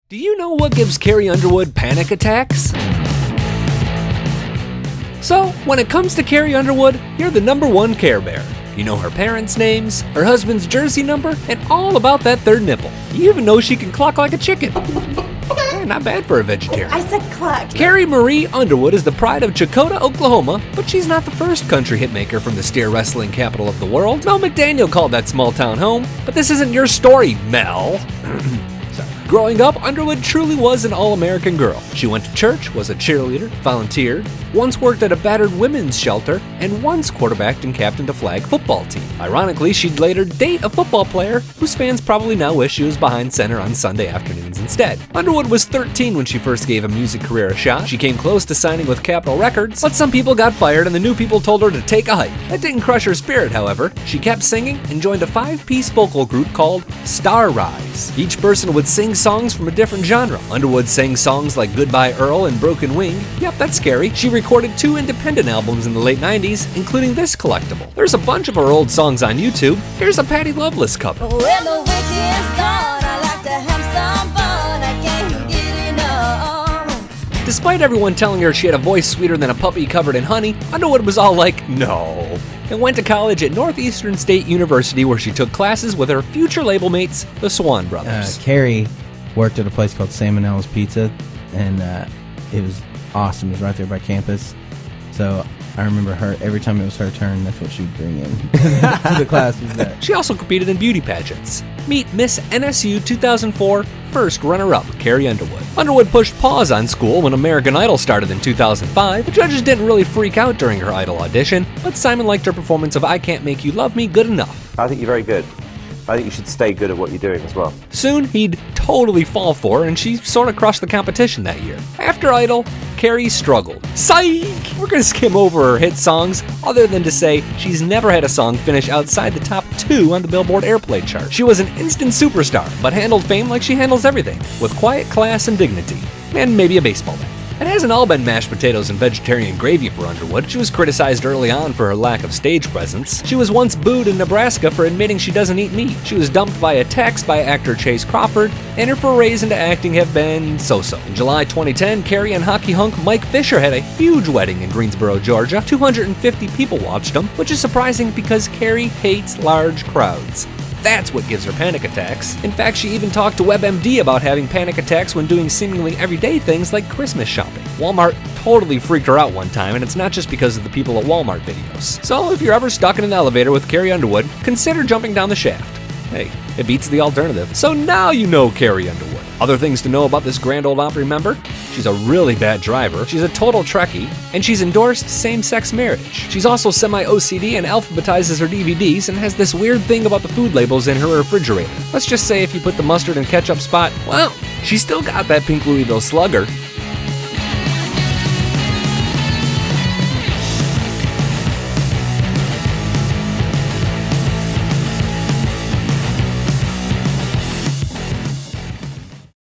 Do you know what gives Carrie Underwood panic attacks? So, when it comes to Carrie Underwood, you're the number one Care Bear. You know her parents' names, her husband's jersey number, and all about that third nipple. You even know she can cluck like a chicken. Not bad for a vegetarian. I said cluck. Carrie Marie Underwood is the pride of Chakota, Oklahoma, but she's not the first country hitmaker from the steer wrestling capital of the world. Mel McDaniel called that small town home, but this isn't your story, Mel. Growing up, Underwood truly was an all-American girl. She went to church, was a cheerleader, volunteered, once worked at a battered women's shelter, and once quarterbacked and captained a flag football team. Ironically, she'd later date a football player whose fans probably now wish she was behind center on Sunday afternoons instead. Underwood was 13 when she first gave a music career a shot. She came close to signing with Capitol Records, but some people got fired and the new people told her to take a hike. That didn't crush her spirit, however. She kept singing and joined a 5-piece vocal group called Star Rise. Each person would sing songs from a different genre. Underwood sang songs like Goodbye Earl and Broken Wing. Yep, that's scary. She recorded 2 independent albums in the late 90s, including this collectible. There's a bunch of her old songs on YouTube. Here's a Patti Loveless cover. When the weekend starts, I like to have some fun. I can't get enough. Despite everyone telling her she had a voice sweeter than a puppy covered in honey, Underwood was all like, no. And went to college at Northeastern State University where she took classes with her future label mates, the Swan Brothers. Carrie worked at a place called Sam & L's Pizza, and it was awesome. It was right there by campus. So I remember her, every time it was her turn, that's what she'd bring in to the class. Was that. She also competed in beauty pageants. Meet Miss NSU 2004 first runner-up, Carrie Underwood. Underwood pushed pause on school when American Idol started in 2005. The judges didn't really freak out during her Idol audition, but Simon liked her performance of I Can't Make You Love Me good enough. I think you're very good. I think you should stay good at what you're doing as well. Soon, he'd totally fall for her, and she sort of crushed the competition that year. After Idol, Carrie struggled. Psych! We're gonna skim over her hit songs, other than to say she's never had a song finish outside the top 2 on the Billboard Airplay chart. She was an instant superstar, but handled fame like she handles everything, with quiet class and dignity, and maybe a baseball bat. It hasn't all been mashed potatoes and vegetarian gravy for Underwood. She was criticized early on for her lack of stage presence. She was once booed in Nebraska for admitting she doesn't eat meat. She was dumped via text by actor Chase Crawford, and her forays into acting have been so-so. In July 2010, Carrie and hockey hunk Mike Fisher had a huge wedding in Greensboro, Georgia. 250 people watched them, which is surprising because Carrie hates large crowds. That's what gives her panic attacks. In fact, she even talked to WebMD about having panic attacks when doing seemingly everyday things like Christmas shopping. Walmart totally freaked her out one time, and it's not just because of the people at Walmart videos. So if you're ever stuck in an elevator with Carrie Underwood, consider jumping down the shaft. Hey, it beats the alternative. So now you know Carrie Underwood. Other things to know about this grand old Opry member? She's a really bad driver, she's a total Trekkie, and she's endorsed same-sex marriage. She's also semi-OCD and alphabetizes her DVDs and has this weird thing about the food labels in her refrigerator. Let's just say if you put the mustard and ketchup spot, well, she's still got that pink Louisville slugger.